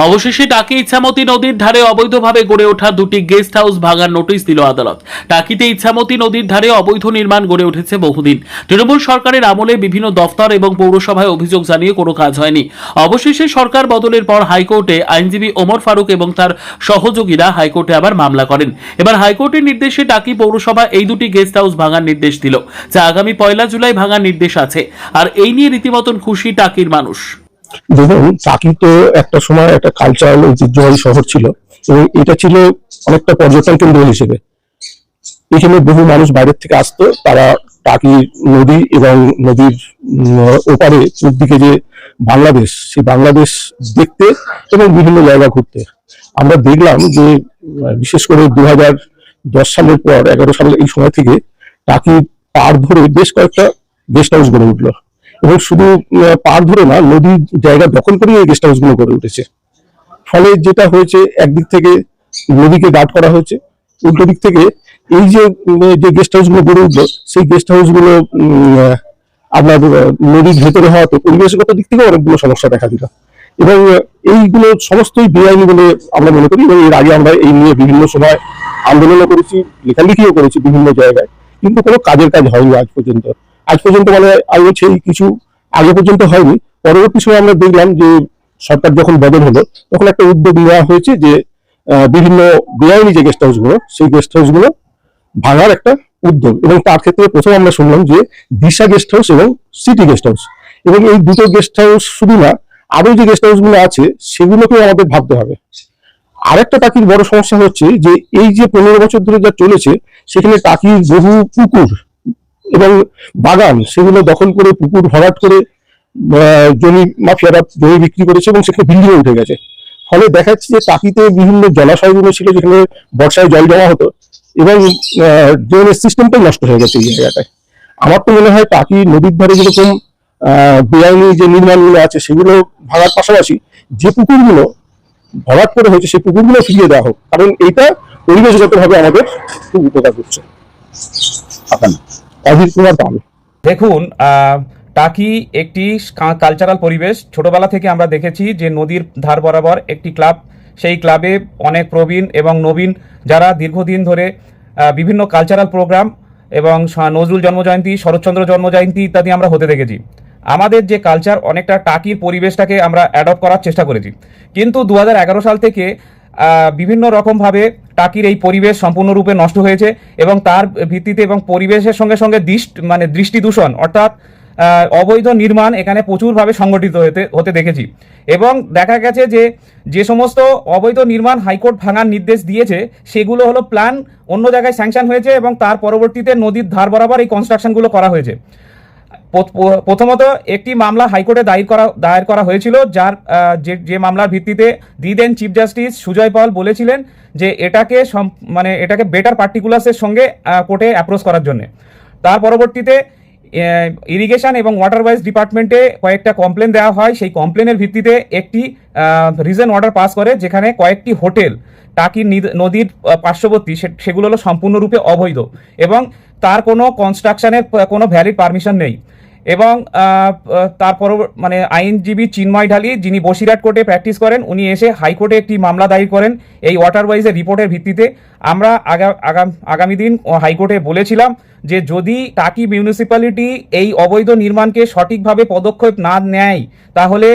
অবশেষে টাকি ইছামতি নদীর ধারে অবৈধভাবে গড়ে ওঠা দুটি গেস্ট হাউস ভাঙার নোটিশ দিল আদালত। টাকিতে ইছামতি নদীর ধারে অবৈধ নির্মাণ গড়ে উঠেছে বহুদিন। তৃণমূল সরকারের আমলে বিভিন্ন দফতর এবং পৌরসভায় অভিযোগ জানিয়ে কোনো কাজ হয়নি। অবশেষে সরকার বদলের পর হাইকোর্টে আইনজীবী ওমর ফারুক এবং তার সহযোগীরা হাইকোর্টে আবার মামলা করেন। এবার হাইকোর্টের নির্দেশে টাকি পৌরসভা এই দুটি গেস্ট হাউস ভাঙার নির্দেশ দিল, যা আগামী 1 জুলাই ভাঙার নির্দেশ আছে। আর এই নিয়ে রীতিমতন খুশি টাকির মানুষ। দেখুন, টাকি তো একটা সময় একটা কালচারাল ঐতিহ্যবাহী শহর ছিল এবং এটা ছিল অনেকটা পর্যটন কেন্দ্র হিসেবে। এখানে বহু মানুষ বাইরের থেকে আসতো, তারা টাকি নদী এবং নদীর ওপারে পূর্ব দিকে যে বাংলাদেশ, সেই বাংলাদেশ দেখতে এবং বিভিন্ন জায়গা ঘুরতে। আমরা দেখলাম যে বিশেষ করে 2010 সালের পর 11 সালের এই সময় থেকে টাকি পাড় ধরে বেশ কয়েকটা গেস্ট হাউস গড়ে উঠলো এবং শুধু পাড় ধরে না, নদীর জায়গা দখল করে এই গেস্ট হাউস গুলো গড়ে উঠেছে। ফলে যেটা হয়েছে, একদিক থেকে নদীকে গার্ড করা হয়েছে, উল্টো দিক থেকে এই যে গেস্ট হাউস গুলো গড়ে উঠলো, সেই গেস্ট হাউস গুলো আপনার নদীর ভেতরে হওয়াতে পরিবেশগত দিক থেকে অনেকগুলো সমস্যা দেখা দিল এবং এইগুলো সমস্তই বেআইনি বলে আমরা মনে করি। এবং এর আগে আমরা এই নিয়ে বিভিন্ন সময় আন্দোলনও করেছি, লেখালেখিও করেছি বিভিন্ন জায়গায়, কিন্তু কোনো কাজের কাজ হয়নি আজ পর্যন্ত মানে আমি সেই কিছু আগে পর্যন্ত হয়নি। পরবর্তী সময় আমরা দেখলাম যে সরকার যখন বদল হলো, তখন একটা উদ্যোগ নেওয়া হয়েছে যে বিভিন্ন বেআইনি যে গেস্ট হাউস গুলো, সেই গেস্ট হাউস গুলো ভাঙার একটা উদ্যোগ। এবং তার ক্ষেত্রে প্রথম আমরা শুনলাম যে দিশা গেস্ট হাউস এবং সিটি গেস্ট হাউস, এবং এই দুটো গেস্ট হাউস শুধু না, আরো যে গেস্ট হাউস গুলো আছে সেগুলোকে আমাদের ভাবতে হবে। আরেকটা টাকির বড় সমস্যা হচ্ছে যে এই যে 15 বছর ধরে যা চলেছে, সেখানে টাকির বহু পুকুর এবং বাগান সেগুলো দখল করে, পুকুর ভরাট করে জমি মাফিয়ারা জমি বিক্রি করেছে এবং সেখানে বিল্ডিং উঠে গেছে। ফলে দেখা যাচ্ছে যে টাকিতে বিভিন্ন জলাশয়গুলো ছিল যেখানে বর্ষায় জল জমা হতো এবং ড্রেনেজ সিস্টেমটাই নষ্ট হয়ে গেছে এই জায়গাটায়। আমার তো মনে হয় টাকি নদীর ধারে যেরকম বেআইনি যে নির্মাণগুলো আছে সেগুলো ভাঙার পাশাপাশি যে পুকুরগুলো ভরাট করে হয়েছে সেই পুকুরগুলো ফিরিয়ে দেওয়া হোক, কারণ এইটা পরিবেশগতভাবে আমাদের খুব উপকার করছে। আপনার অধীর কুমার পাল। দেখুন, টাকি একটি কালচারাল পরিবেশ। ছোটবেলা থেকে আমরা দেখেছি যে নদীর ধার বরাবর একটি ক্লাব, সেই ক্লাবে অনেক প্রবীণ এবং নবীন যারা দীর্ঘদিন ধরে বিভিন্ন কালচারাল প্রোগ্রাম এবং নজরুল জন্মজয়ন্তী, শরৎচন্দ্র জন্মজয়ন্তী ইত্যাদি আমরা হতে দেখেছি। আমাদের যে কালচার, অনেকটা টাকির পরিবেশটাকে আমরা অ্যাডপ্ট করার চেষ্টা করেছি, কিন্তু 2011 সাল থেকে বিভিন্ন রকমভাবে টাকির এই পরিবেশ সম্পূর্ণরূপে নষ্ট হয়েছে এবং তার ভিত্তিতে এবং পরিবেশের সঙ্গে সঙ্গে দৃষ্টি দূষণ অর্থাৎ অবৈধ নির্মাণ এখানে প্রচুরভাবে সংগঠিত হতে দেখেছি। এবং দেখা গেছে যে সমস্ত অবৈধ নির্মাণ হাইকোর্ট ভাঙার নির্দেশ দিয়েছে, সেগুলো হলো প্ল্যান অন্য জায়গায় স্যাংশন হয়েছে এবং তার পরবর্তীতে নদীর ধার বরাবর এই কনস্ট্রাকশনগুলো করা হয়েছে। প্রথমত একটি মামলা হাইকোর্টে দায়ের করা হয়েছিল, যার যে মামলার ভিত্তিতে দেন চিফ জাস্টিস সুজয় পাল বলেছিলেন যে এটাকে বেটার পার্টিকুলার্সের সঙ্গে কোর্টে অ্যাপ্রোচ করার জন্য। তার পরবর্তীতে ইরিগেশন এবং ওয়াটারওয়াইজ ডিপার্টমেন্টে কয়েকটা কমপ্লেন দেওয়া হয়। সেই কমপ্লেনের ভিত্তিতে একটি রিজন অর্ডার পাস করে, যেখানে কয়েকটি হোটেল টাকি নদীর পার্শ্ববর্তী সেগুলো হলো সম্পূর্ণরূপে অবৈধ এবং তার কোনো কনস্ট্রাকশনের কোনো ভ্যালিড পারমিশন নেই। এবং তারপর আইনজীবী চিন্ময় ঢালি, যিনি বসিরহাট কোর্টে প্র্যাকটিস করেন, উনি এসে হাইকোর্টে একটি মামলা দায়ের করেন এই ওয়াটারওয়াইজের রিপোর্টের ভিত্তিতে। আমরা আগামী দিন হাইকোর্টে বলেছিলাম যে যদি টাকি মিউনিসিপ্যালিটি এই অবৈধ নির্মাণকে সঠিকভাবে পদক্ষেপ না নেয়, তাহলে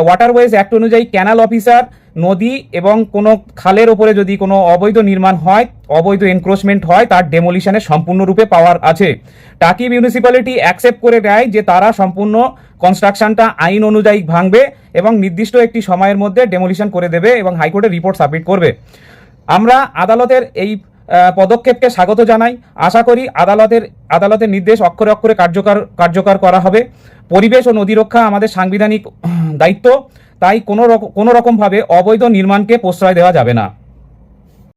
ওয়াটারওয়েজ অ্যাক্ট অনুযায়ী ক্যানাল অফিসার নদী এবং কোনো খালের ওপরে যদি কোনো অবৈধ নির্মাণ হয়, অবৈধ এনক্রোচমেন্ট হয়, তার ডেমোলিশনের সম্পূর্ণরূপে পাওয়ার আছে। টাকি মিউনিসিপ্যালিটি অ্যাকসেপ্ট করে দেয় যে তারা সম্পূর্ণ কনস্ট্রাকশনটা আইন অনুযায়ী ভাঙবে এবং নির্দিষ্ট একটি সময়ের মধ্যে ডেমোলিশন করে দেবে এবং হাইকোর্টে রিপোর্ট সাবমিট করবে। আমরা আদালতের এই পদক্ষেপকে স্বাগত জানাই। আশা করি আদালতের নির্দেশ অক্ষরে অক্ষরে কার্যকর করা হবে। পরিবেশ ও নদী রক্ষা আমাদের সাংবিধানিক দায়িত্ব, তাই কোনো রকমভাবে অবৈধ নির্মাণকে প্রশ্রয় দেওয়া যাবে না।